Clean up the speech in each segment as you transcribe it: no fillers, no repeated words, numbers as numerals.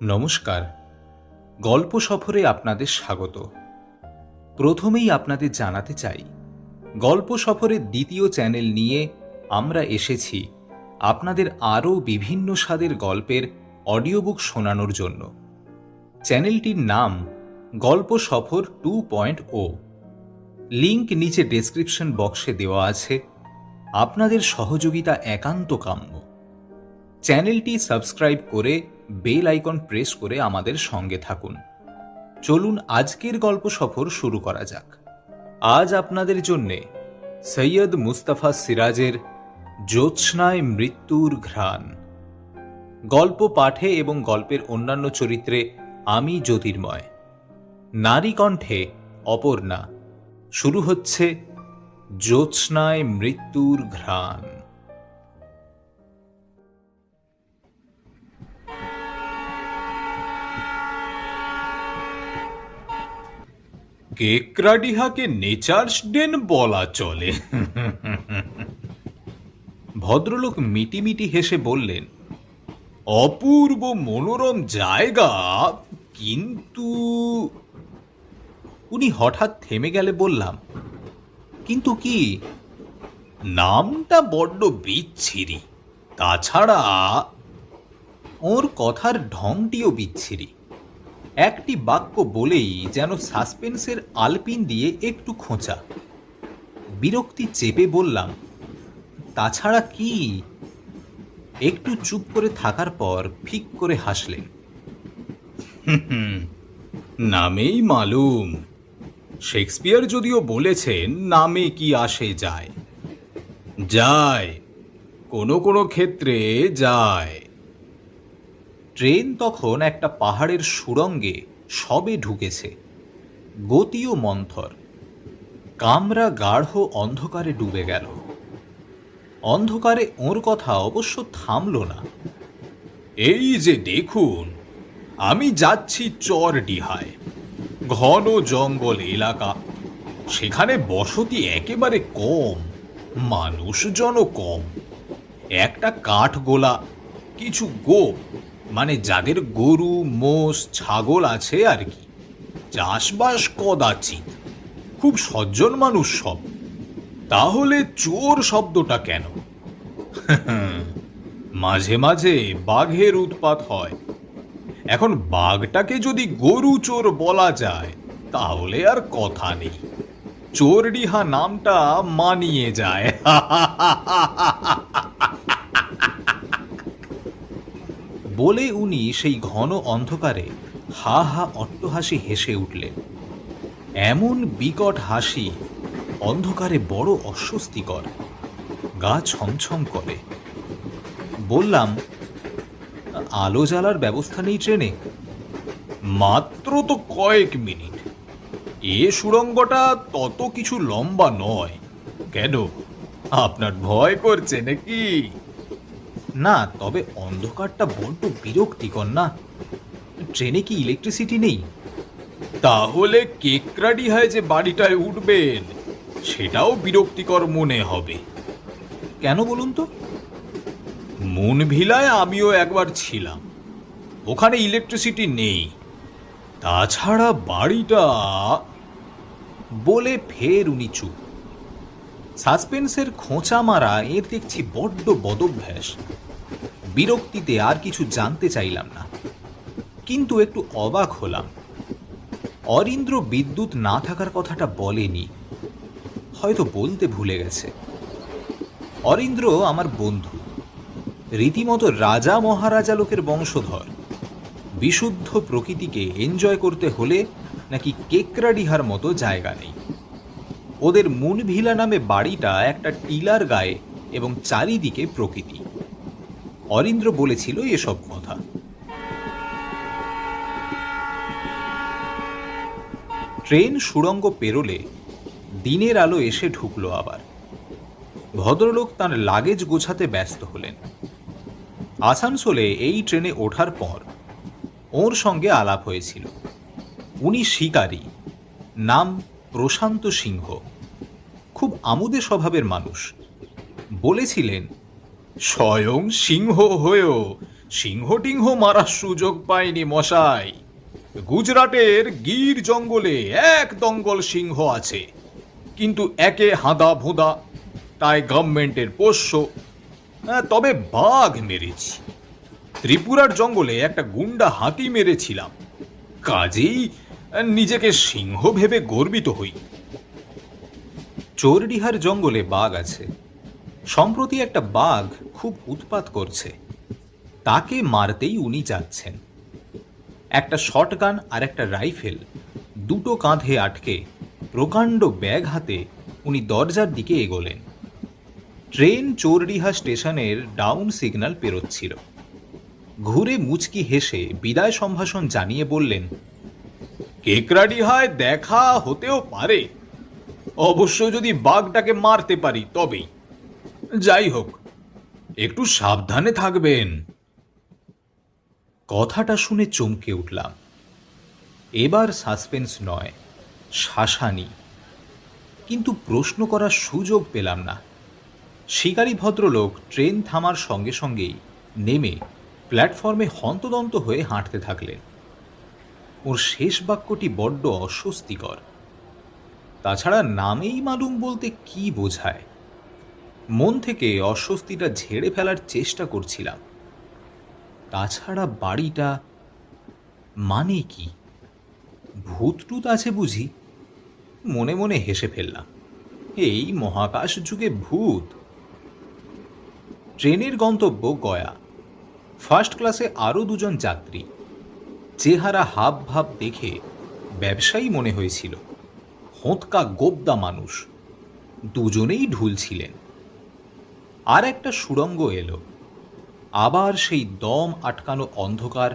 নমস্কার। গল্প সফরে আপনাদের স্বাগত। প্রথমেই আপনাদের জানাতে চাই, গল্প সফরের দ্বিতীয় চ্যানেল নিয়ে আমরা এসেছি আপনাদের আরও বিভিন্ন স্বাদের গল্পের অডিও বুক শোনানোর জন্য। চ্যানেলটির নাম গল্প সফর 2.0। লিংক নিচে ডেসক্রিপশন বক্সে দেওয়া আছে। আপনাদের সহযোগিতা একান্ত কাম্য। চ্যানেলটি সাবস্ক্রাইব করে বেল আইকন প্রেস করে আমাদের সঙ্গে থাকুন। চলুন আজকের গল্প সফর শুরু করা যাক। আজ আপনাদের জন্যে সৈয়দ মুস্তাফা সিরাজের জ্যোৎস্নায় মৃত্যুর ঘ্রাণ। গল্প পাঠে এবং গল্পের অন্যান্য চরিত্রে আমি জ্যোতির্ময়, নারী কণ্ঠে অপর্ণা। শুরু হচ্ছে জ্যোৎস্নায় মৃত্যুর ঘ্রাণ। কেকরাডিহাকে নেচার্স ডেন বলা চলে। ভদ্রলোক মিটিমিটি হেসে বললেন, অপূর্ব মনোরম জায়গা, কিন্তু উনি হঠাৎ থেমে গেলে বললাম, কিন্তু কি? নামটা বড্ড বিচ্ছিরি, তাছাড়া ওর কথার ঢংটিও বিচ্ছিরি। একটি বাক্য বলেই যেন সাসপেন্সের আলপিন দিয়ে একটু খোঁচা। বিরক্তি চেপে বললাম, তাছাড়া কি? একটু চুপ করে থাকার পর ফিক করে হাসলেন। নামেই মালুম। শেক্সপিয়ার যদিও বলেছেন নামে কি আসে যায়। যায়, কোনো কোনো ক্ষেত্রে যায়। ট্রেন তখন একটা পাহাড়ের সুড়ঙ্গে সবে ঢুকেছে। গতিও মন্থর। কামরা গাঢ় অন্ধকারে ডুবে গেল। অন্ধকারে ওর কথা অবশ্য থামল না। এই যে দেখুন, আমি যাচ্ছি চরডিহায়, ঘন জঙ্গল এলাকা। সেখানে বসতি একেবারে কম, মানুষজনও কম। একটা কাঠগোলা, কিছু গোপ, মানে যাদের গরু মোষ ছাগল আছে আর কি। চাষবাস কদাচিৎ। খুব সজ্জন মানুষ সব। তাহলে চোর শব্দটা কেন? মাঝে মাঝে বাঘের উৎপাত হয়। এখন বাঘটাকে যদি গরু চোর বলা যায় তাহলে আর কথা নেই। চোরডিহা নামটা মানিয়ে যায়। বলে উনি সেই ঘন অন্ধকারে হা হা অট্টহাসি হেসে উঠলেন। এমন বিকট হাসি অন্ধকারে বড় অস্বস্তিকর। গা ছমছম করে। বললাম, আলো জ্বালার ব্যবস্থা নেই ট্রেনে? মাত্র তো কয়েক মিনিট। এ সুড়ঙ্গটা তত কিছু লম্বা নয়। কেন, আপনার ভয় করছে নাকি? না, তবে অন্ধকারটা বড্ড বিরক্তিকর না? ট্রেনে কি ইলেকট্রিসিটি নেই? তাহলে কেকরাডিহায় যে বাড়িটায় উঠবেন সেটাও বিরক্তিকর মনে হবে। কেন বলুন তো? মুনভিলায় আমিও একবার ছিলাম, ওখানে ইলেকট্রিসিটি নেই। তাছাড়া বাড়িটা, বলে ফের উনি চুপ। সাসপেন্সের খোঁচা মারা এর দেখছি বড্ড বদভ্যাস। বিরক্তিতে আর কিছু জানতে চাইলাম না, কিন্তু একটু অবাক হলাম। অরিন্দ্র বিদ্যুৎ না থাকার কথাটা বলেনি, হয়তো বলতে ভুলে গেছে। অরিন্দ্র আমার বন্ধু, রীতিমতো রাজা মহারাজা লোকের বংশধর। বিশুদ্ধ প্রকৃতিকে এনজয় করতে হলে নাকি কেকরাডিহার মতো জায়গা নেই। ওদের মুনভিলা নামে বাড়িটা একটা টিলার গায়ে এবং চারিদিকে প্রকৃতি। অরিন্দ্র বলেছিল এসব কথা। ট্রেন সুড়ঙ্গ পেরোলে দিনের আলো এসে ঢুকলো আবার। ভদ্রলোক তার লাগেজ গোছাতে ব্যস্ত হলেন। আসানসোলে এই ট্রেনে ওঠার পর ওর সঙ্গে আলাপ হয়েছিল। উনি শিকারী, নাম প্রশান্ত সিংহ। খুব আমোদে স্বভাবের মানুষ। বলেছিলেন, স্বয়ং সিংহ হয়েও সিংহ টিংহ মারার সুযোগ পাইনি মশাই। গুজরাটের গির জঙ্গলে এক দঙ্গল সিংহ আছে, কিন্তু একে হাঁদা ভোঁদা, তাই গভর্নমেন্টের পোষ্য। তবে বাঘ মেরেছি। ত্রিপুরার জঙ্গলে একটা গুন্ডা হাতি মেরেছিলাম, কাজেই নিজেকে সিংহ ভেবে গর্বিত হই। চোরডিহার জঙ্গলে বাঘ আছে। সম্প্রতি একটা বাঘ খুব উৎপাত করছে, তাকে মারতেই উনি যাচ্ছেন। একটা শটগান আর একটা রাইফেল দুটো কাঁধে আটকে প্রকাণ্ড ব্যাগ হাতে উনি দরজার দিকে এগোলেন। ট্রেন চোরডিহা স্টেশনের ডাউন সিগন্যাল পেরোচ্ছিল। ঘুরে মুচকি হেসে বিদায় সম্ভাষণ জানিয়ে বললেন, কেকরাডিহায় দেখা হতেও পারে, অবশ্য যদি বাঘটাকে মারতে পারি তবেই। যাই হোক, একটু সাবধানে থাকবেন। কথাটা শুনে চমকে উঠলাম। এবার সাসপেন্স নয়, শাসানি। কিন্তু প্রশ্ন করার সুযোগ পেলাম না। শিকারী ভদ্রলোক ট্রেন থামার সঙ্গে সঙ্গেই নেমে প্ল্যাটফর্মে হন্তদন্ত হয়ে হাঁটতে থাকলেন। ওর শেষ বাক্যটি বড্ড অস্বস্তিকর। তাছাড়া নামেই মালুম বলতে কি বোঝায়? মন থেকে অস্বস্তিটা ঝেড়ে ফেলার চেষ্টা করছিলাম। তাছাড়া বাড়িটা মানে কি? ভূতটুত আছে বুঝি? মনে মনে হেসে ফেললাম। এই মহাকাশ যুগে ভূত! ট্রেনের গন্তব্য গয়া। ফার্স্ট ক্লাসে আরও দুজন যাত্রী। চেহারা হাব ভাব দেখে ব্যবসায়ী মনে হয়েছিল। হোঁতকা গোবদা মানুষ, দুজনেই ঢুল ছিলেন। আর একটা সুড়ঙ্গ এলো। আবার সেই দম আটকানো অন্ধকার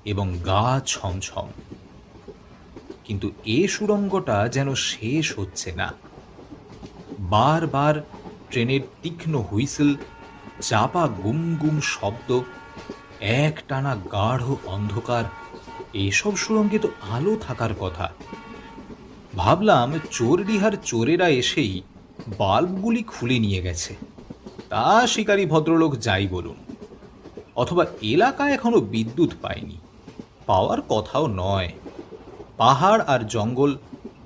এবং গা ছমছম। কিন্তু এ সুড়ঙ্গটা যেন শেষ হচ্ছে না। বারবার ট্রেনের তীক্ষ্ণ হুইসেল, চাপা গুম গুম শব্দ, একটানা গাঢ় অন্ধকার। এসব সুড়ঙ্গে তো আলো থাকার কথা। ভাবলাম চোরডিহার চোরেরা এসেই বাল্বগুলি খুলে নিয়ে গেছে। তা শিকারী ভদ্রলোক যাই বলুন, অথবা এলাকা এখনো বিদ্যুৎ পায়নি, পাওয়ার কথাও নয়। পাহাড় আর জঙ্গল,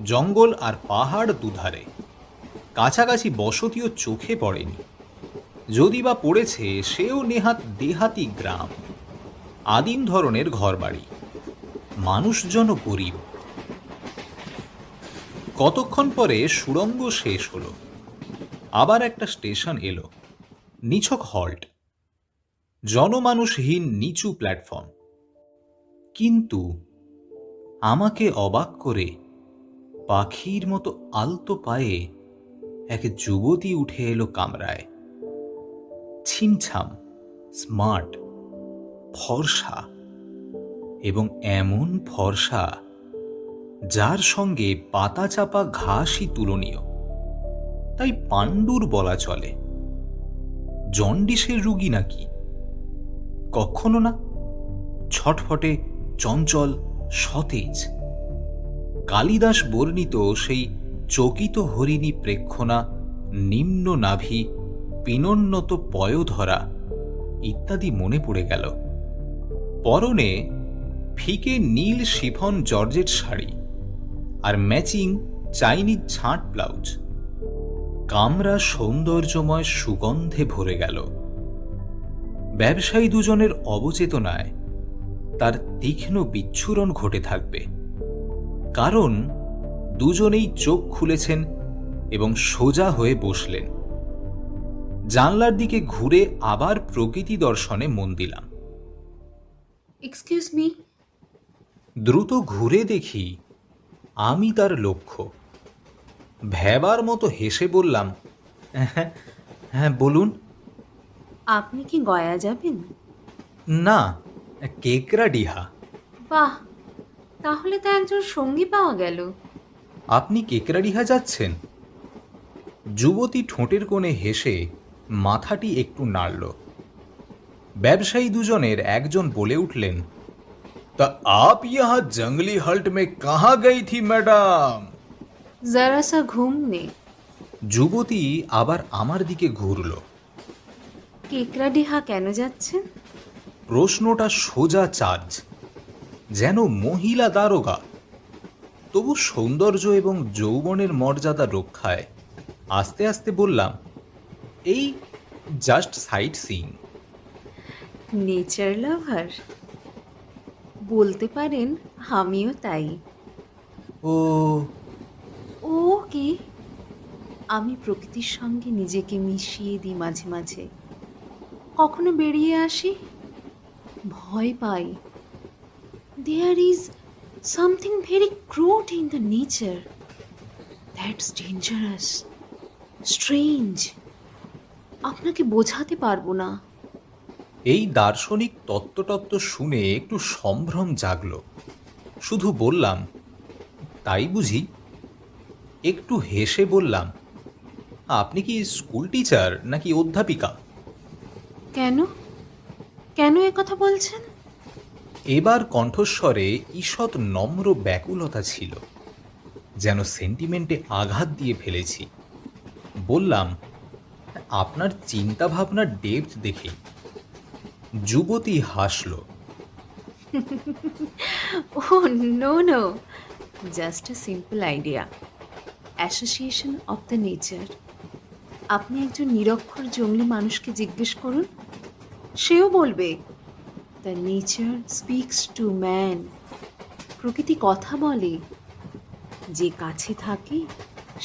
জঙ্গল আর পাহাড় দুধারে। কাছাকাছি বসতিও চোখে পড়েনি। যদি বা পড়েছে, সেও নেহাত দেহাতি গ্রাম। আদিম ধরনের ঘরবাড়ি, মানুষজনও গরিব। কতক্ষণ পরে সুড়ঙ্গ শেষ হলো। আবার একটা স্টেশন এলো। নিছক হল্ট, জনমানুষহীন নিচু প্ল্যাটফর্ম। কিন্তু আমাকে অবাক করে পাখির মতো আলতো পায়ে এক যুবতী উঠে এলো কামরায়। ছিমছাম, স্মার্ট, ফর্সা, এবং এমন ফর্সা যার সঙ্গে পাতা চাপা ঘাসই তুলনীয়। তাই পাণ্ডুর বলা চলে। জন্ডিসের রুগী নাকি? কখনো না। ছটফটে, চঞ্চল, সতেজ। কালিদাস বর্ণিত সেই চকিত হরিণী প্রেক্ষণা, নিম্ন নাভি, পিনোন্নত পয়োধরা ইত্যাদি মনে পড়ে গেল। পরনে ফিকে নীল শিফন জর্জেট শাড়ি আর ম্যাচিং চাইনিজ ছাঁট ব্লাউজ। কামরা সৌন্দর্যময় সুগন্ধে ভরে গেল। ব্যবসায়ী দুজনের অবচেতনায় তার তীক্ষ্ণ বিচ্ছুরণ ঘটে থাকবে, কারণ দুজনেই চোখ খুলেছেন এবং সোজা হয়ে বসলেন। জানলার দিকে ঘুরে আবার প্রকৃতি দর্শনে মন দিলাম। Excuse me. দ্রুত ঘুরে দেখি আমি তার লক্ষ্য। ভ্যাবার মতো হেসে বললাম, হ্যাঁ হ্যাঁ বলুন। আপনি কি গয়া যাবেন? না, কেকরাডিহা। বাহ, তাহলে তো একজন সঙ্গী পাওয়া গেল। আপনি কেকরাডিহা যাচ্ছেন? যুবতী ঠোঁটের কোণে হেসে মাথাটি একটু নাড়ল। ব্যবসায়ী দুজনের একজন বলে উঠলেন, তা আপ ইহা জঙ্গলি হল্ট মে কাহা গই থি ম্যাডাম? জরা সা ঘুমনে। যুবতী আবার আমার দিকে ঘুরল। কেকরাডিহা কেন যাচ্ছেন? প্রশ্নটা সোজা চার্জ, যেন মহিলা দারোগা। তবু সৌন্দর্য এবং যৌবনের মর্যাদা রক্ষায় আস্তে আস্তে বললাম, এই জাস্ট সাইট সিইং। নেচার লাভার বলতে পারেন, আমিও তাই। ও, ও কি, আমি প্রকৃতির সঙ্গে নিজেকে মিশিয়ে দিই মাঝে মাঝে। কখনো বেরিয়ে আসি, ভয় পাই। There is something very crude in the nature that's dangerous, strange. আপনাকে বোঝাতে পারবো না। এই দার্শনিক তত্ত্বটত্ত্ব শুনে একটু সম্ভ্রম জাগল। শুধু বললাম, তাই বুঝি? একটু হেসে বললাম, আপনি কি স্কুল টিচার নাকি অধ্যাপিকা? কেন, কেন এ কথা বলছেন? এবার কণ্ঠস্বরে ঈষৎ নম্র ব্যাকুলতা ছিল, যেন সেন্টিমেন্টে আঘাত দিয়ে ফেলেছি। বললাম, আপনার চিন্তা ভাবনার ডেপথ দেখেই। যুবতী হাসল। Oh no no, just a simple idea, association of the nature. আপনি একজন নিরক্ষর জঙ্গলি মানুষকে জিজ্ঞেস করুন, সেও বলবে the nature speaks to man. প্রকৃতি কথা বলে, যে কাছে থাকে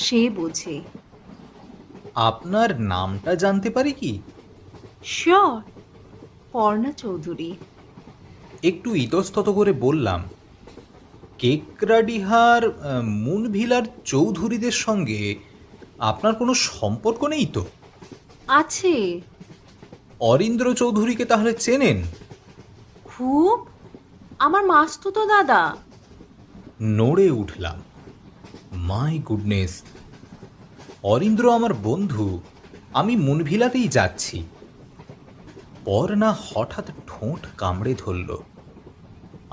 সে বোঝে। আপনার নামটা জানতে পারি কি? শিওর, পর্ণা চৌধুরী। একটু ইতস্তত করে বললাম, কেকরাডিহার মুনভিলার চৌধুরীদের সঙ্গে আপনার কোনো সম্পর্ক নেই তো? আছে, অরিন্দ্র চৌধুরীকে তাহলে চেনেন? খুব, আমার মাস্তুতো দাদা। নড়ে উঠলাম। My goodness! অরিন্দ্র আমার বন্ধু, আমি মুনভিলাতেই যাচ্ছি। পর্ণা হঠাৎ ঠোঁট কামড়ে ধরল,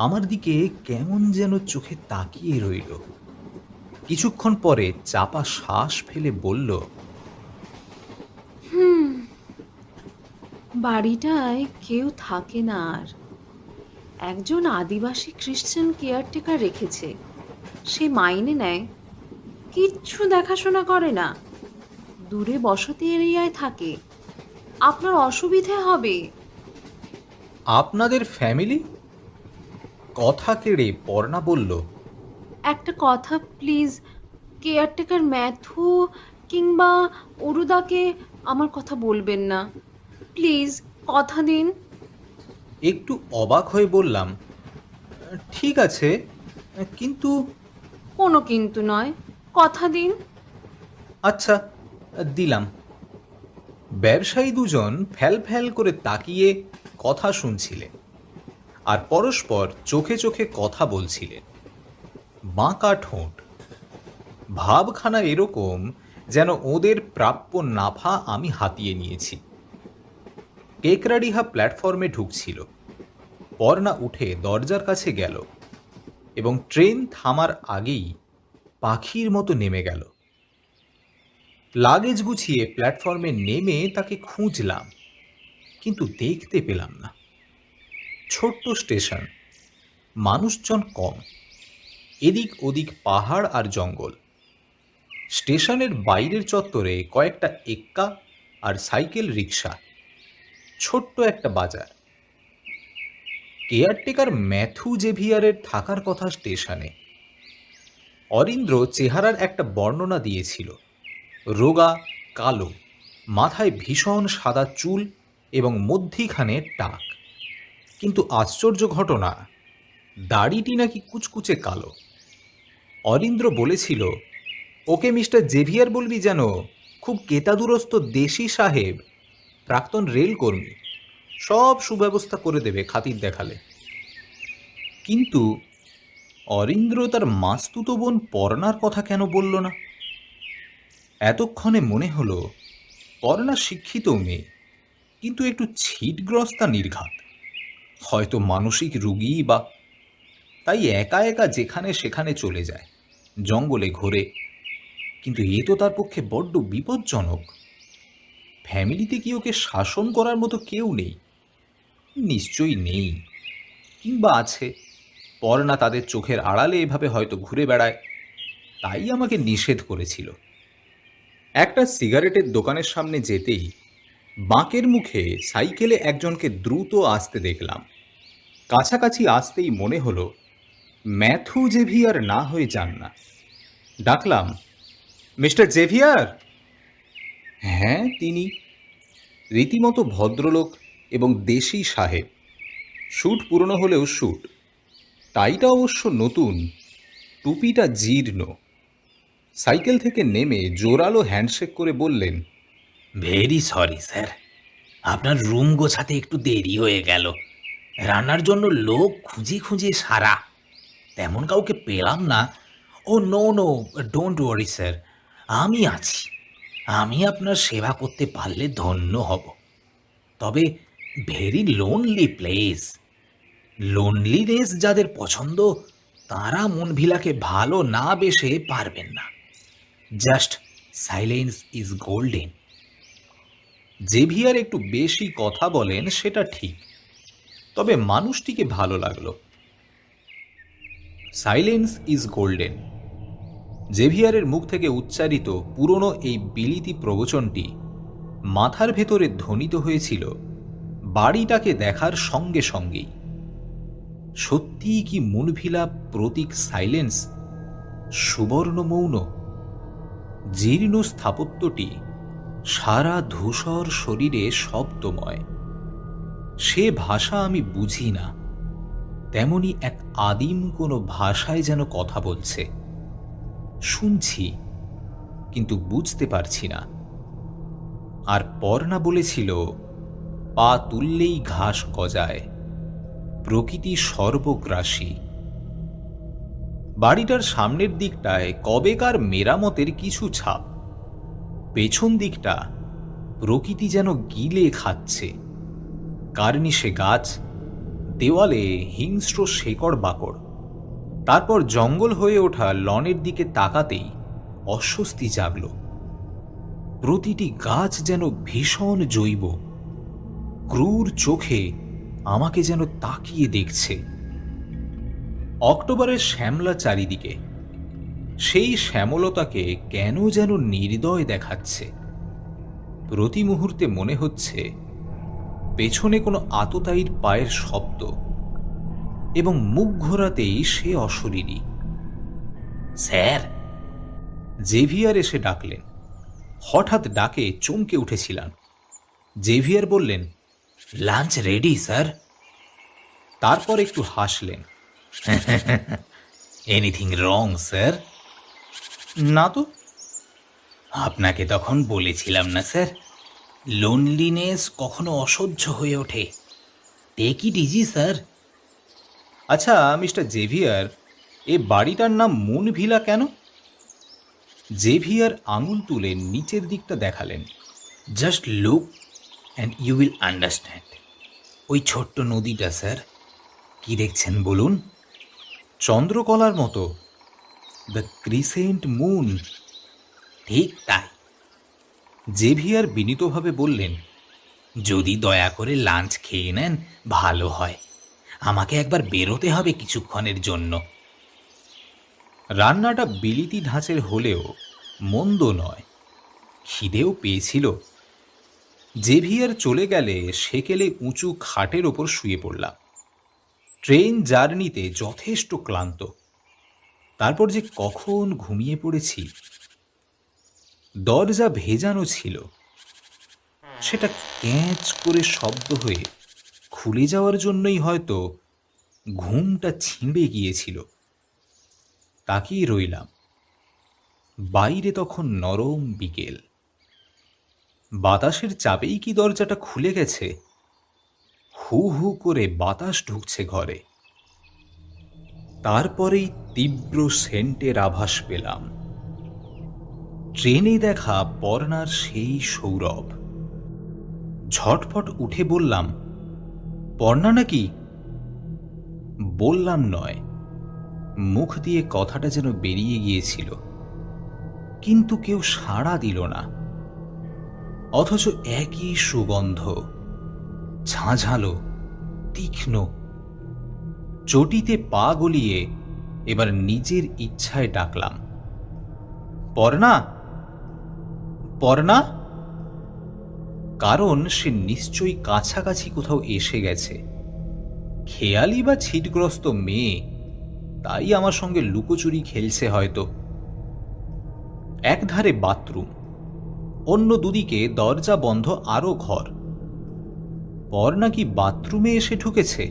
আমার দিকে কেমন যেন চোখে তাকিয়ে রইল। কিছুক্ষণ পরে চাপা শ্বাস ফেলে বলল, বাড়িটায় কেউ থাকে না আর। একজন আদিবাসী খ্রিশ্চান কেয়ারটেকার রেখেছে, সে মাইনে নেয়, কিচ্ছু দেখাশোনা করে না। দূরে বসতি এরিয়ায় থাকে, আপনার অসুবিধে হবে। আপনাদের ফ্যামিলি? কথা কেড়ে পর্ণা বলল, একটা কথা প্লিজ, কেয়ারটেকার ম্যাথু কিংবা অরুদাকে আমার কথা বলবেন না, প্লিজ, কথা দিন। একটু অবাক হয়ে বললাম, ঠিক আছে, কিন্তু। কোনো কিন্তু নয়, কথা দিন। আচ্ছা, দিলাম। ব্যবসায়ী দুজন ফ্যাল ফ্যাল করে তাকিয়ে কথা শুনছিলেন আর পরস্পর চোখে চোখে কথা বলছিলেন। বাঁকা ঠোঁট, ভাবখানা এরকম যেন ওদের প্রাপ্য নাফা আমি হাতিয়ে নিয়েছি। কেকরাডিহা প্ল্যাটফর্মে ঢুকছিল। পর্ণা উঠে দরজার কাছে গেল এবং ট্রেন থামার আগেই পাখির মতো নেমে গেল। লাগেজ গুছিয়ে প্ল্যাটফর্মে নেমে তাকে খুঁজলাম, কিন্তু দেখতে পেলাম না। ছোট্ট স্টেশন, মানুষজন কম, এদিক ওদিক পাহাড় আর জঙ্গল। স্টেশনের বাইরের চত্বরে কয়েকটা এক্কা আর সাইকেল রিক্সা। ছোট্ট একটা বাজার। কেয়ারটেকার ম্যাথু জেভিয়ারের থাকার কথা স্টেশনে। অরিন্দ্র চেহারার একটা বর্ণনা দিয়েছিল, রোগা, কালো, মাথায় ভীষণ সাদা চুল এবং মধ্যিখানে টাক। কিন্তু আশ্চর্য ঘটনা, দাড়িটি নাকি কুচকুচে কালো। অরিন্দ্র বলেছিল, ওকে মিস্টার জেভিয়ার বলবি যেন, খুব কেতাদুরস্ত দেশি সাহেব, প্রাক্তন রেলকর্মী, সব সুব্যবস্থা করে দেবে খাতির দেখালে। কিন্তু অরিন্দ্র তার মাস্তুতো বোন পর্ণার কথা কেন বলল না? এতক্ষণে মনে হলো পর্ণা শিক্ষিত মেয়ে, কিন্তু একটু ছিটগ্রস্তা নির্ঘাত, হয়তো মানসিক রুগী বা। তাই একা একা যেখানে সেখানে চলে যায়, জঙ্গলে ঘোরে। কিন্তু এ তো তার পক্ষে বড্ড বিপজ্জনক। ফ্যামিলিতে কি ওকে শাসন করার মতো কেউ নেই। নিশ্চয়ই নেই, কিংবা আছে। পর্ণা তাদের চোখের আড়ালে এভাবে হয়তো ঘুরে বেড়ায়, তাই আমাকে নিষেধ করেছিল। একটা সিগারেটের দোকানের সামনে যেতেই বাঁকের মুখে সাইকেলে একজনকে দ্রুত আসতে দেখলাম। কাছাকাছি আসতেই মনে হলো ম্যাথু জেভিয়ার না হয়ে যান না। ডাকলাম, মিস্টার জেভিয়ার। হ্যাঁ, তিনি। রীতিমতো ভদ্রলোক এবং দেশি সাহেব। স্যুট পুরনো হলেও স্যুট, টাইটা অবশ্য নতুন, টুপিটা জীর্ণ। সাইকেল থেকে নেমে জোরালো হ্যান্ডশেক করে বললেন, ভেরি সরি স্যার, আপনার রুম গোছাতে একটু দেরি হয়ে গেল। রান্নার জন্য লোক খুঁজে খুঁজে সারা, তেমন কাউকে পেলাম না। Oh no no, don't worry sir, আমি আছি। আমি আপনার সেবা করতে পারলে ধন্য হব। তবে ভেরি লোনলি প্লেস। লোনলিনেস যাদের পছন্দ তারা মনভিলাকে ভালো না বেসে পারবেন না। Just silence is golden. Xavier একটু বেশি কথা বলেন, সেটা ঠিক, তবে মানুষটিকে ভালো লাগলো। Silence is golden. জেভিয়ারের মুখ থেকে উচ্চারিত পুরনো এই বিলিতি প্রবচনটি মাথার ভেতরে ধ্বনিত হয়েছিল বাড়িটাকে দেখার সঙ্গে সঙ্গেই। সত্যিই কি মুনভিলা প্রতীক সাইলেন্স, সুবর্ণ মৌন? জীর্ণ স্থাপত্যটি সারা ধূসর শরীরে শব্দময়। সে ভাষা আমি বুঝি না, তেমনি এক আদিম কোনো ভাষায় যেন কথা বলছে। শুনছি, কিন্তু বুঝতে পারছি না। আর পর্ণা বলেছিল, পা তুললেই ঘাস গজায়, প্রকৃতি সর্বগ্রাসী। বাড়িটার সামনের দিকটায় কবেকার মেরামতের কিছু ছাপ, পেছন দিকটা প্রকৃতি যেন গিলে খাচ্ছে। কার্নিশে গাছ, দেওয়ালে হিংস্র শেকড় বাকড়। তারপর জঙ্গল হয়ে ওঠা লনের দিকে তাকাতেই অস্বস্তি জাগল। প্রতিটি গাছ যেন ভীষণ জৈব, ক্রূর চোখে আমাকে যেন তাকিয়ে দেখছে। অক্টোবরের শ্যামলা চারিদিকে, সেই শ্যামলতাকে কেন যেন নির্দয় দেখাচ্ছে। প্রতি মুহূর্তে মনে হচ্ছে পেছনে কোনো আততায়ীর পায়ের শব্দ, এবং মুখ ঘোরাতেই সে অশরীরী। স্যার, জেভিয়ার এসে ডাকলেন। হঠাৎ ডাকে চমকে উঠেছিলাম। জেভিয়ার বললেন, লাঞ্চ রেডি স্যার। তারপর একটু হাসলেন। Anything wrong sir? না তো। আপনাকে তখন বলেছিলাম না স্যার, লোনলিনেস কখনো অসহ্য হয়ে ওঠে। Take it easy sir. আচ্ছা মিস্টার জেভিয়ার, এ বাড়িটার নাম মুন ভিলা কেন? জেভিয়ার আঙুল তুলে নিচের দিকটা দেখালেন। Just look and you will understand. ওই ছোট্ট নদীটা স্যার, কি দেখছেন বলুন? চন্দ্রকলার মতো, দ্য ক্রিসেন্ট মুন। ঠিক তাই। জেভিয়ার বিনীতভাবে বললেন, যদি দয়া করে লাঞ্চ খেয়ে নেন ভালো হয়। আমাকে একবার বেরোতে হবে কিছুক্ষণের জন্য। রান্নাটা বিলিতি ধাঁচের হলেও মন্দ নয়, খিদেও পেয়েছিল। জেভিয়ার চলে গেলে সেকেলে উঁচু খাটের ওপর শুয়ে পড়লাম। ট্রেন জার্নিতে যথেষ্ট ক্লান্ত, তারপর যে কখন ঘুমিয়ে পড়েছি। দরজা ভেজানো ছিল, সেটা ক্যাঁচ করে শব্দ হয়ে খুলে যাওয়ার জন্যই হয়তো ঘুমটা ছিঁড়ে গিয়েছিল। তাকিয়ে রইলাম। বাইরে তখন নরম বিকেল। বাতাসের চাপেই কি দরজাটা খুলে গেছে? হু হু করে বাতাস ঢুকছে ঘরে। তারপরেই তীব্র সেন্টের আভাস পেলাম। ট্রেনে দেখা পর্ণার সেই সৌরভ। ঝটফট উঠে বললাম, পর্ণা নাকি? বললাম নয়, মুখ দিয়ে কথাটা যেন বেরিয়ে গিয়েছিল, কিন্তু কেউ সাড়া দিল না। অথচ একই সুগন্ধ, ঝাঁঝালো, তীক্ষ্ণ। চটিতে পা গলিয়ে এবার নিজের ইচ্ছায় ডাকলাম, পর্ণা, পর্ণা। কারণ সে নিশ্চয়ই কাছাকাছি কোথাও এসে গেছে। খেয়ালি বা ছিটগ্রস্ত মেয়ে, তাই আমার সঙ্গে লুকোচুরি খেলছে হয়তো। একধারে বাথরুম, অন্য দুদিকে দরজা বন্ধ আরো ঘর। পর্ণা কি বাথরুমে এসে ঢুকেছে?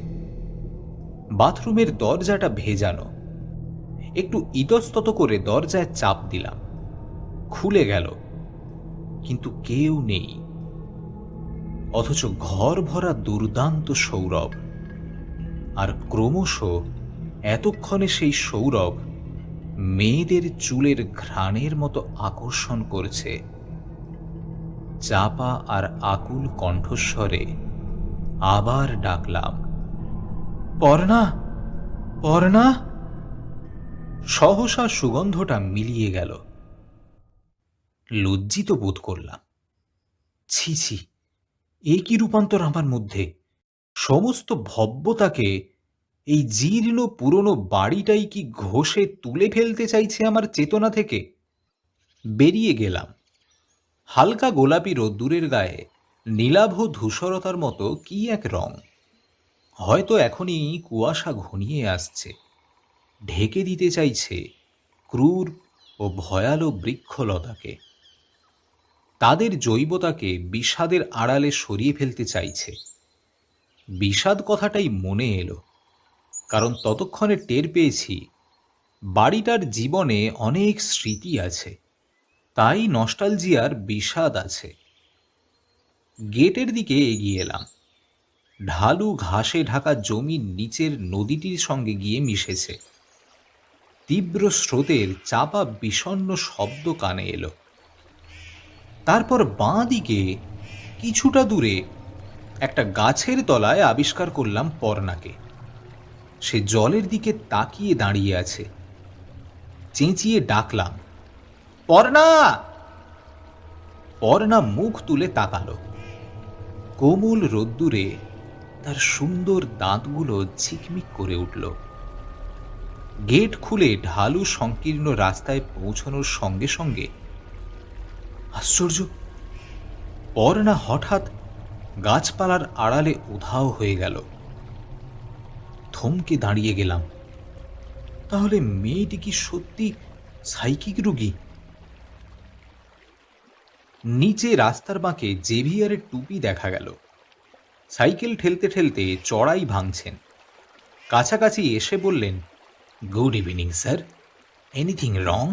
বাথরুমের দরজাটা ভেজানো। একটু ইতস্তত করে দরজায় চাপ দিলাম, খুলে গেল, কিন্তু কেউ নেই। অথচ ঘর ভরা দুর্দান্ত সৌরভ। আর ক্রমশ এতক্ষণে সেই সৌরভ মেয়েদের চুলের ঘ্রাণের মতো আকর্ষণ করছে। চাপা আর আকুল কণ্ঠস্বরে আবার ডাকলাম, পর্ণা, পর্ণা। সহসা সুগন্ধটা মিলিয়ে গেল। লজ্জিত বোধ করলাম। ছি ছি, এ কি রূপান্তর আমার মধ্যে! সমস্ত ভব্যতাকে এই জীর্ণ পুরনো বাড়িটাই কি ঘষে তুলে ফেলতে চাইছে আমার চেতনা থেকে? বেরিয়ে গেলাম। হালকা গোলাপি রোদ্দুরের গায়ে নীলাভ ধূসরতার মতো কি এক রং। হয়তো এখনই কুয়াশা ঘনিয়ে আসছে, ঢেকে দিতে চাইছে ক্রূর ও ভয়ালো বৃক্ষলতাকে। তাদের জৈবতাকে বিষাদের আড়ালে সরিয়ে ফেলতে চাইছে। বিষাদ কথাটাই মনে এলো, কারণ ততক্ষণে টের পেয়েছি বাড়িটার জীবনে অনেক স্মৃতি আছে, তাই নস্টালজিয়ার বিষাদ আছে। গেটের দিকে এগিয়ে এলাম। ঢালু ঘাসে ঢাকা জমির নিচের নদীটির সঙ্গে গিয়ে মিশেছে। তীব্র স্রোতের চাপা বিষণ্ণ শব্দ কানে এলো। তারপর বাঁ দিকে কিছুটা দূরে একটা গাছের তলায় আবিষ্কার করলাম পর্ণাকে। সে জলের দিকে তাকিয়ে দাঁড়িয়ে আছে। চেঁচিয়ে ডাকলাম, পর্ণা। পর্ণা মুখ তুলে তাকালো। কোমল রোদ্দুরে তার সুন্দর দাঁতগুলো ঝিকমিক করে উঠল। গেট খুলে ঢালু সংকীর্ণ রাস্তায় পৌঁছানোর সঙ্গে সঙ্গে আশ্চর্য, পর্ণা হঠাৎ গাছপালার আড়ালে উধাও হয়ে গেল। থমকে দাঁড়িয়ে গেলাম। তাহলে মেয়েটি কি সত্যি সাইকিক রোগী? নিচে রাস্তার বাঁকে জেভিয়ারের টুপি দেখা গেল। সাইকেল ঠেলতে ঠেলতে চড়াই ভাঙছেন। কাছাকাছি এসে বললেন, good evening sir, anything wrong?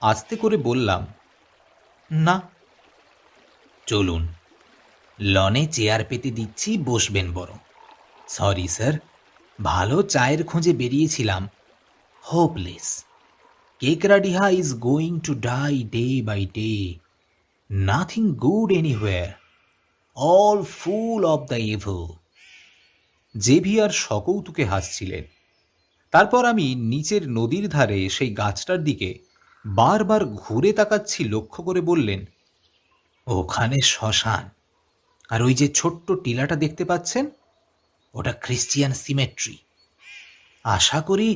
আস্তে করে বললাম, না। চলুন, লনে চেয়ার পেতে দিচ্ছি, বসবেন বরং। সরি স্যার, ভালো চায়ের খোঁজে বেরিয়েছিলাম। Hopeless. Kekradiha is going to die day by day. Nothing good anywhere. All full of the evil. Xavier সকৌতুকে হাসছিলেন। তারপর আমি নিচের নদীর ধারে সেই গাছটার দিকে বারবার ঘুরে তাকাচ্ছি লক্ষ্য করে বললেন, ওখানে শ্মশান, আর ওই যে ছোট্ট টিলাটা দেখতে পাচ্ছেন, ওটা ক্রিশ্চিয়ান সিমেট্রি। আশা করি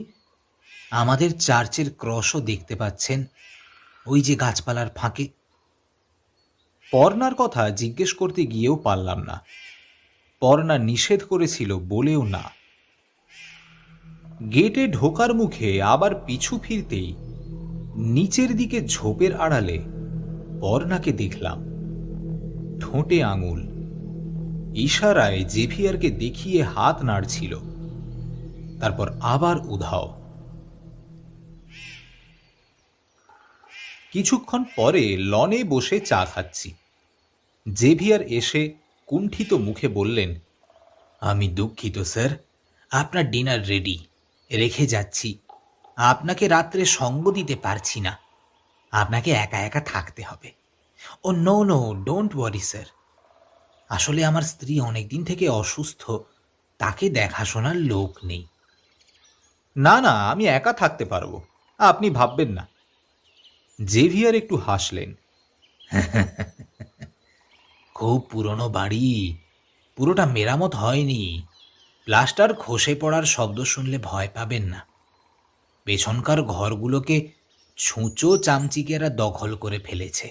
আমাদের চার্চের ক্রসও দেখতে পাচ্ছেন ওই যে গাছপালার ফাঁকে। পর্ণার কথা জিজ্ঞেস করতে গিয়েও পারলাম না। পর্ণা নিষেধ করেছিল বলেও না। গেটে ঢোকার মুখে আবার পিছু ফিরতেই নিচের দিকে ঝোপের আড়ালে পর্ণাকে দেখলাম। ঠোঁটে আঙুল, ইশারায় জেভিয়ারকে দেখিয়ে হাত নাড়ছিল। তারপর আবার উধাও। কিছুক্ষণ পরে লনে বসে চা খাচ্ছি। জেভিয়ার এসে কুণ্ঠিত মুখে বললেন, আমি দুঃখিত স্যার, আপনার ডিনার রেডি, রেখে যাচ্ছি। আপনাকে রাত্রে সঙ্গ দিতে পারছি না, আপনাকে একা একা থাকতে হবে। Oh no no, don't worry sir, আসলে আমার স্ত্রী অনেকদিন থেকে অসুস্থ, তাকে দেখাশোনার লোক নেই। না না, আমি একা থাকতে পারবো, আপনি ভাববেন না। জেভিয়ার একটু হাসলেন। খুব পুরনো বাড়ি, পুরোটা মেরামত হয়নি, প্লাস্টার খসে পড়ার শব্দ শুনলে ভয় পাবেন না। পেছনকার ঘরগুলোকে ছুঁচো চামচিকেরা দখল করে ফেলেছে।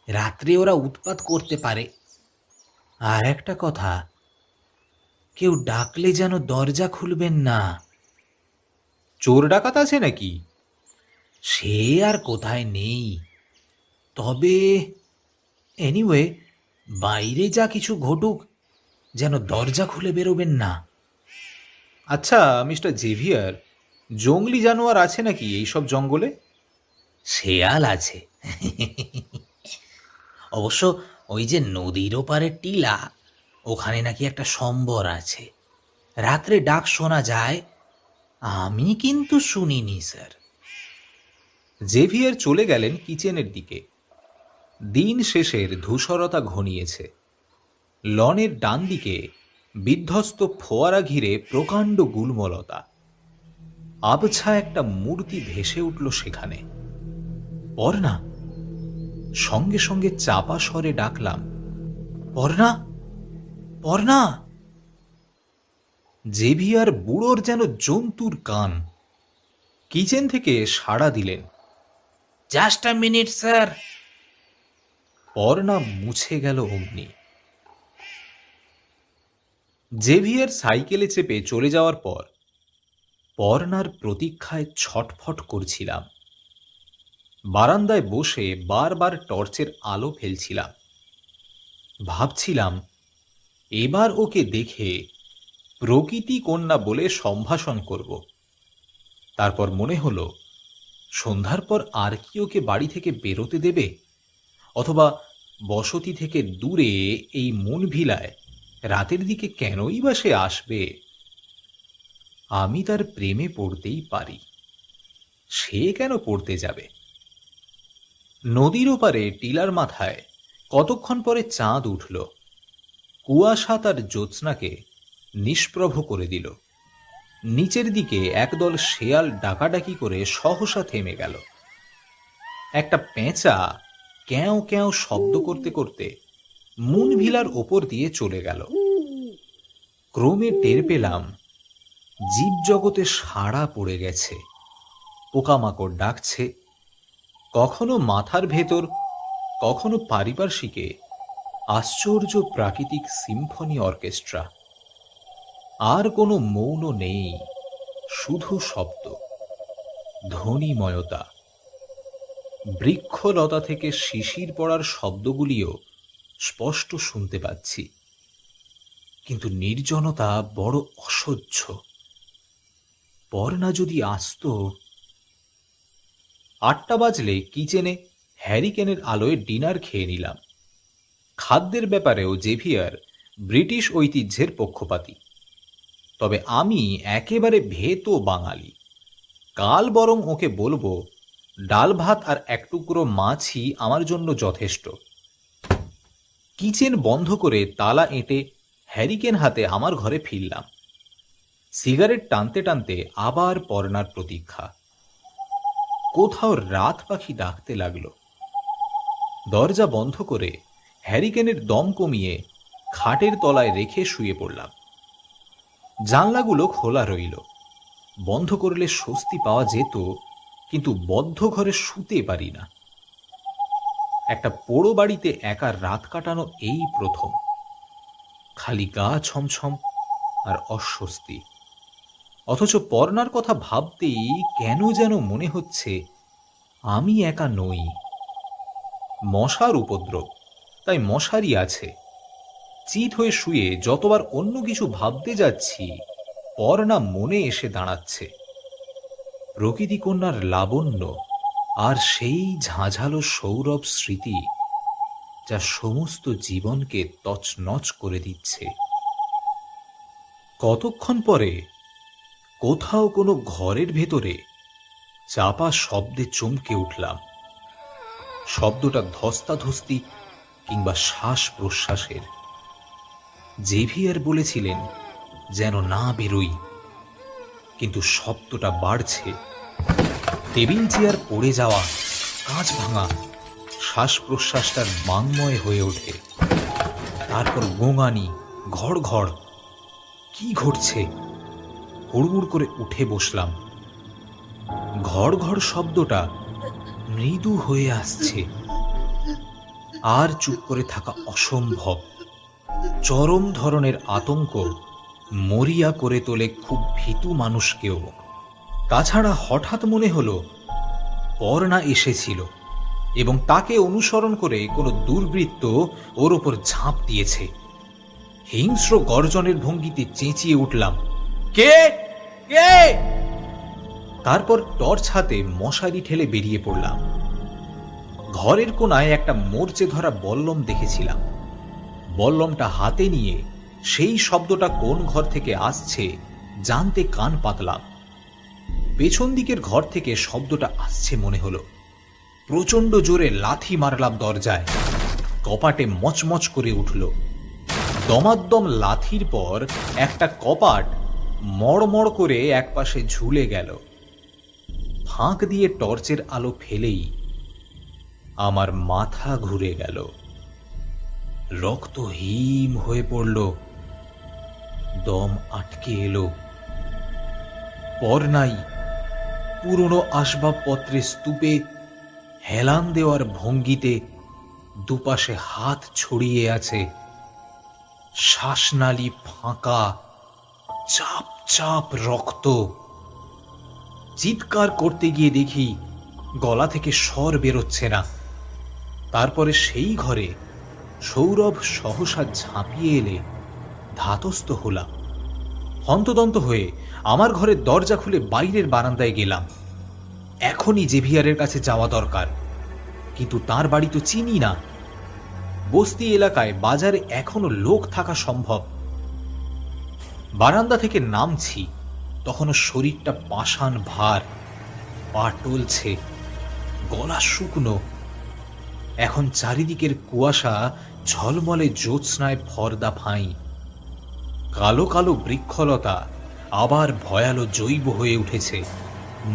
রাত্রে ওরা উৎপাত করতে পারে। আর একটা কথা, কেউ ডাকলে যেন দরজা খুলবেন না। চোর ডাকাত আছে নাকি? সে আর কোথায় নেই। তবে এনিওয়ে, বাইরে যা কিছু ঘটুক, যেন দরজা খুলে বেরোবেন না। আচ্ছা মিস্টার জেভিয়ার, জংলি জানোয়ার আছে নাকি এইসব জঙ্গলে? শেয়াল আছে। অবশ্য ওই যে নদীর ওপারের টিলা, ওখানে নাকি একটা সম্বর আছে। রাত্রে ডাক শোনা যায়। আমি কিন্তু শুনিনি স্যার। জেভিয়ার চলে গেলেন কিচেনের দিকে। দিন শেষের ধূসরতা ঘনিয়েছে। লনের ডান দিকে বিধ্বস্ত ফোয়ারা ঘিরে প্রকাণ্ড গুল্মলতা। আবছা একটা মূর্তি ভেসে উঠল সেখানে। পর্ণা! সঙ্গে সঙ্গে চাপা স্বরে ডাকলাম, পর্ণা, পর্ণা! জেভিয়ার বুড়োর যেন জন্তুর কান। কিচেন থেকে সাড়া দিলেন, just a minute sir. Parna মুছে গেল অমনি। জেভিয়ার সাইকেলে চেপে চলে যাওয়ার পর পর্ণার প্রতীক্ষায় ছটফট করছিলাম। বারান্দায় বসে বারবার টর্চের আলো ফেলছিলাম। ভাবছিলাম এবার ওকে দেখে প্রকৃতি কন্যা বলে সম্ভাষণ করব। তারপর মনে হলো সন্ধ্যার পর আর কি ওকে বাড়ি থেকে বেরোতে দেবে, অথবা বসতি থেকে দূরে এই মন ভিলায় রাতের দিকে কেনই বা সে আসবে। আমি তার প্রেমে পড়তেই পারি, সে কেন পড়তে যাবে? নদীর ওপারে টিলার মাথায় কতক্ষণ পরে চাঁদ উঠল। কুয়াশা তার জ্যোৎস্নাকে নিষ্প্রভ করে দিল। নিচের দিকে একদল শেয়াল ডাকাডাকি করে সহসা থেমে গেল। একটা পেঁচা ক্যাঁও ক্যাঁও শব্দ করতে করতে মুনভিলার ওপর দিয়ে চলে গেল। ক্রমে টের পেলাম জীবজগতে সাড়া পড়ে গেছে। পোকামাকড় ডাকছে, কখনো মাথার ভেতর, কখনো পারিপার্শ্বিকে আশ্চর্য প্রাকৃতিক সিম্ফনি অর্কেস্ট্রা। আর কোনো মৌন নেই, শুধু শব্দ, ধ্বনিময়তা। বৃক্ষলতা থেকে শিশির পড়ার শব্দগুলিও স্পষ্ট শুনতে পাচ্ছি। কিন্তু নির্জনতা বড় অসহ্য। পর্ণা যদি আসতো। 8টা বাজলে কিচেনে হ্যারিকেনের আলোয় ডিনার খেয়ে নিলাম। খাদ্যের ব্যাপারেও জেভিয়ার ব্রিটিশ ঐতিহ্যের পক্ষপাতী, তবে আমি একেবারে ভেতো বাঙালি। কাল বরং ওকে বলবো ডাল ভাত আর এক টুকরো মাছই আমার জন্য যথেষ্ট। কিচেন বন্ধ করে তালা এঁটে হ্যারিকেন হাতে আমার ঘরে ফিরলাম। সিগারেট টানতে টানতে আবার পর্ণার প্রতীক্ষা। কোথাও রাত পাখি ডাকতে লাগলো। দরজা বন্ধ করে হ্যারিকেনের দম কমিয়ে খাটের তলায় রেখে শুয়ে পড়লাম। জানলাগুলো খোলা রইল। বন্ধ করলে স্বস্তি পাওয়া যেত, কিন্তু বদ্ধ ঘরে শুতে পারি না। একটা পোড়ো বাড়িতে একা রাত কাটানো এই প্রথম। খালি গা ছমছম আর অস্বস্তি। অথচ পর্ণার কথা ভাবতেই কেন যেন মনে হচ্ছে আমি একা নই। মশার উপদ্রব, তাই মশারি আছে। চিত হয়ে শুয়ে যতবার অন্য কিছু ভাবতে যাচ্ছি, পর্ণা মনে এসে দাঁড়াচ্ছে। প্রকৃতি কন্যার লাবণ্য আর সেই ঝাঁঝালো সৌরভ স্মৃতি, যা সমস্ত জীবনকে তছনছ করে দিচ্ছে। কতক্ষণ পরে কোথাও কোনো ঘরের ভেতরে চাপা শব্দে চমকে উঠলাম। শব্দটা ধস্তাধস্তি কিংবা শ্বাস প্রশ্বাসের। জেভিয়ার বলেছিলেন যেন না বেরোই, কিন্তু শব্দটা বাড়ছে। টেবিল চেয়ার পড়ে যাওয়া, কাঁচ ভাঙা, শ্বাস প্রশ্বাসটার বাংময় হয়ে ওঠে। তারপর গোঙানি, ঘড় ঘড়। কি ঘটছে? হুড়মুড় করে উঠে বসলাম। ঘড় ঘড় শব্দটা মৃদু হয়ে আসছে। আর চুপ করে থাকা অসম্ভব। চরম ধরনের আতঙ্ক মরিয়া করে তোলে খুব ভীতু মানুষকেও। তাছাড়া হঠাৎ মনে হলো পর্ণা এসেছিল এবং তাকে অনুসরণ করে কোনো দুর্বৃত্ত ওর ওপর ঝাঁপ দিয়েছে। হিংস্র গর্জনের ভঙ্গিতে চেঁচিয়ে উঠলাম, কে কে? তারপর টর্চ হাতে মশারি ঠেলে বেরিয়ে পড়লাম। ঘরের কোনায় একটা মরচে ধরা বল্লম দেখেছিলাম। বল্লমটা হাতে নিয়ে সেই শব্দটা কোন ঘর থেকে আসছে জানতে কান পাতলাম। পেছন দিকের ঘর থেকে শব্দটা আসছে মনে হলো। প্রচন্ড জোরে লাথি মারলাম দরজায়। কপাটে মচমচ করে উঠল। দমাদ্দম লাথির পর একটা কপাট মড়মড় করে একপাশে ঝুলে গেল। ফাঁক দিয়ে টর্চের আলো ফেলেই আমার মাথা ঘুরে গেল। রক্ত হিম হয়ে পড়ল। দম আটকে এলো। পর্ণাই পুরনো আসবাবপত্রের স্তূপে হেলান দেওয়ার ভঙ্গিতে দুপাশে হাত ছড়িয়ে আছে। শ্বাসনালী ফাঁকা, চাপ চাপ রক্ত। চিৎকার করতে গিয়ে দেখি গলা থেকে স্বর বেরোচ্ছে না। তারপরে সেই ঘরে সৌরভ সহসা ঝাঁপিয়ে এলে ধাতস্থ হলাম। হন্তদন্ত হয়ে আমার ঘরের দরজা খুলে বাইরের বারান্দায় গেলাম। এখনই জেভিয়ারের কাছে যাওয়া দরকার, কিন্তু তার বাড়ি তো চিনি না। বস্তি এলাকায় বাজারে এখনো লোক থাকা সম্ভব। বারান্দা থেকে নামছি, তখনও শরীরটা পাষাণ ভার, পা টলছে, গলা শুকনো। এখন চারিদিকের কুয়াশা ঝলমলে জ্যোৎস্নায় ফর্দা ফাঁই। কালো কালো বৃক্ষলতা আবার ভয়ালো জৈব হয়ে উঠেছে।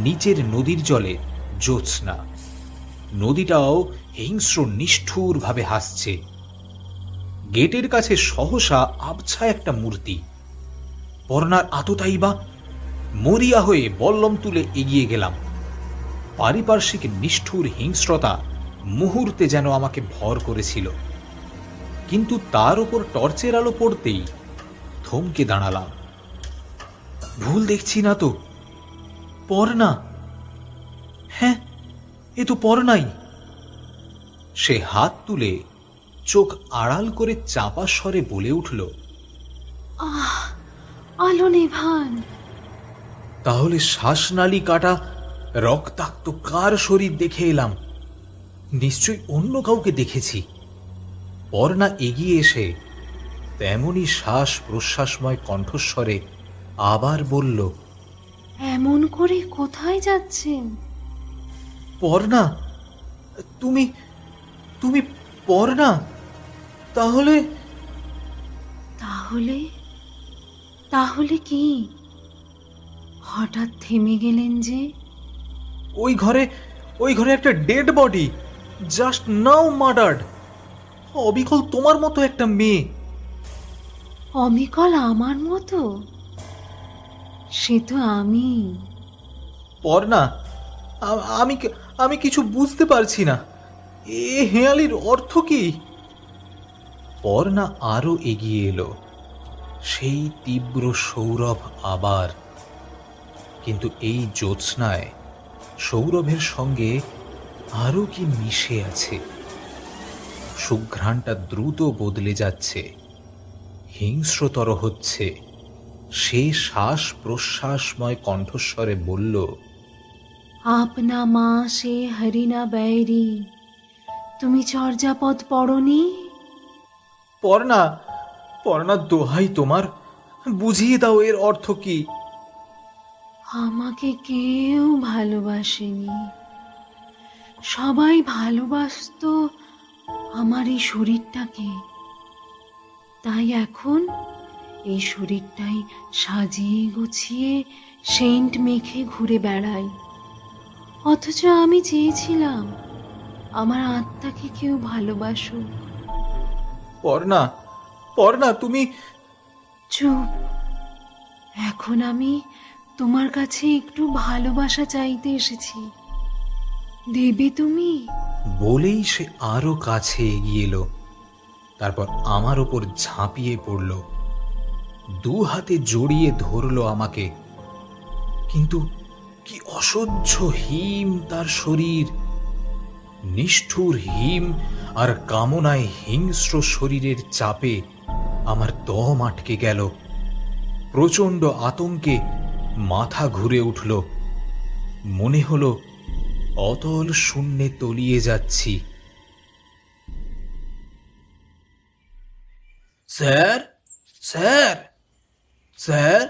নিচের নদীর জলে জ্যোৎস্না। নদীটাও হিংস্র নিষ্ঠুর ভাবে হাসছে। গেটের কাছে সহসা আবছা একটা মূর্তি। পর্ণার আততায়ী বা? মরিয়া হয়ে বল্লম তুলে এগিয়ে গেলাম। পারিপার্শ্বিক নিষ্ঠুর হিংস্রতা মুহূর্তে যেন আমাকে ভর করেছিল, কিন্তু তার উপর টর্চের আলো পড়তেই থমকে দাঁড়ালাম। ভুল দেখছি না তো? পর্ণা? হ্যাঁ, এ তো পর্ণাই। সে হাত তুলে চোখ আড়াল করে চাপা স্বরে বলে উঠল, আহ, আলো নেভান। তাহলে শ্বাসনালী কাটা রক্তাক্ত কার শরীর দেখে এলাম? নিশ্চয়ই অন্য কাউকে দেখেছি। পর্ণা এগিয়ে এসে তেমনি শ্বাস প্রশ্বাসময় কণ্ঠস্বরে আবার বলল, এমন করে কোথায় যাচ্ছেন? পর্ণা, তুমি তুমি পর্ণা? তাহলে তাহলে তাহলে কি? হঠাৎ থেমে গেলেন যে? ওই ঘরে একটা dead body, just now murdered. অবিকল তোমার মতো একটা মেয়ে। অমিকল আমার মতো? সে তো আমি। পর্ণা, আমি কিছু বুঝতে পারছি না। এ হেয়ালির অর্থ কি? পর্ণা আরো এগিয়ে এলো। সেই তীব্র সৌরভ আবার, কিন্তু এই জ্যোৎস্নায় সৌরভের সঙ্গে আরো কি মিশে আছে। সুঘ্রাণটা দ্রুত বদলে যাচ্ছে, হিংস্রতর হচ্ছে। সে শ্বাস প্রশ্বাসময় কণ্ঠস্বরে বলল, আপনা মা সে হরিণা বাইরি। তুমি চর্যাপদ পড়নি? পর্ণা, পর্ণা, দোহাই তোমার, বুঝিয়ে দাও এর অর্থ কি। আমাকে কেউ ভালোবাসেনি। সবাই ভালোবাসতো আমার এই শরীরটাকে। তাই এখন এই শরীরটাই সাজিয়ে গুছিয়ে সেন্ট মেখে ঘুরে বেড়াই। অথচ আমি চেয়েছিলাম আমার আত্মাকে কেউ ভালোবাসুক। পর্ণা, পর্ণা, তুমি চুপ, এখন আমি তোমার কাছে একটু ভালোবাসা চাইতে এসেছি, দেবে তুমি? বলেই সে আরো কাছে এগিয়ে এলো। তারপর আমার ওপর ঝাঁপিয়ে পড়ল, দু হাতে জড়িয়ে ধরলো আমাকে। কিন্তু কি অসহ্য হিম তার শরীর, নিষ্ঠুর হিম আর কামনায় হিংস্র শরীরের চাপে আমার দম আটকে গেল। প্রচণ্ড আতঙ্কে মাথা ঘুরে উঠল, মনে হলো অতল শূন্যে তলিয়ে যাচ্ছি। Sir, sir, sir!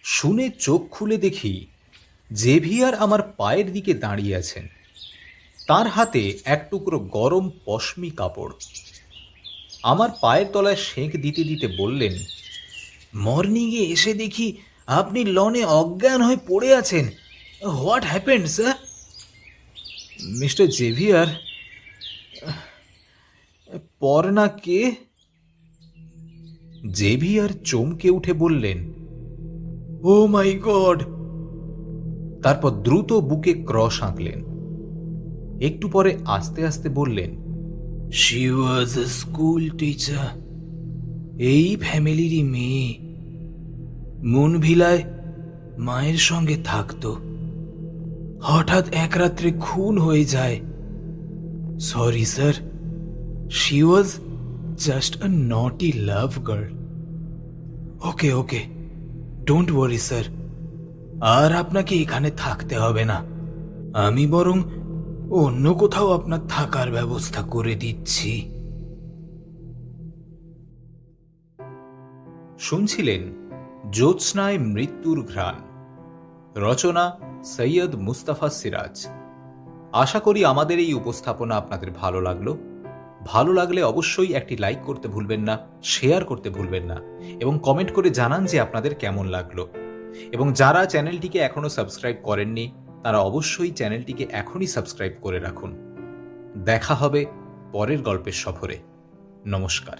শুনে চোখ খুলে দেখি জেভিয়ার আমার পায়ের দিকে দাঁড়িয়ে আছেন। তার হাতে এক টুকরো গরম পশমি কাপড়। আমার পায়ের তলায় সেঁক দিতে দিতে বললেন, মর্নিংয়ে এসে দেখি আপনি লনে অজ্ঞান হয়ে পড়ে আছেন। What happened sir? Mister Xavier, Parna কে? জেভিয়ার চমকে উঠে বললেন, ও মাই গড! তারপর দ্রুত বুকে ক্রস আঁকলেন। একটু পরে আস্তে আস্তে বললেন, she was A school teacher, এই ফ্যামিলিরই মেয়ে। মুনভিলায় মায়ের সঙ্গে থাকতো, হঠাৎ এক রাত্রে খুন হয়ে যায়। Sorry sir, she was just a naughty love girl. Okay okay, don't worry sir, আর আপনাকে এখানে থাকতে হবে না। আমি বরং অন্য কোথাও আপনার থাকার ব্যবস্থা করে দিচ্ছি। শুনছিলেন জ্যোৎস্নায় মৃত্যুর ঘ্রাণ, রচনা সৈয়দ মুস্তাফা সিরাজ। আশা করি আমাদের এই উপস্থাপনা আপনাদের ভালো লাগলো। ভালো লাগলে অবশ্যই একটি লাইক করতে ভুলবেন না, শেয়ার করতে ভুলবেন না এবং কমেন্ট করে জানান যে আপনাদের কেমন লাগলো। এবং যারা চ্যানেলটিকে এখনো সাবস্ক্রাইব করেননি তারা অবশ্যই চ্যানেলটিকে এখনই সাবস্ক্রাইব করে রাখুন। দেখা হবে পরের গল্পের সফরে। নমস্কার।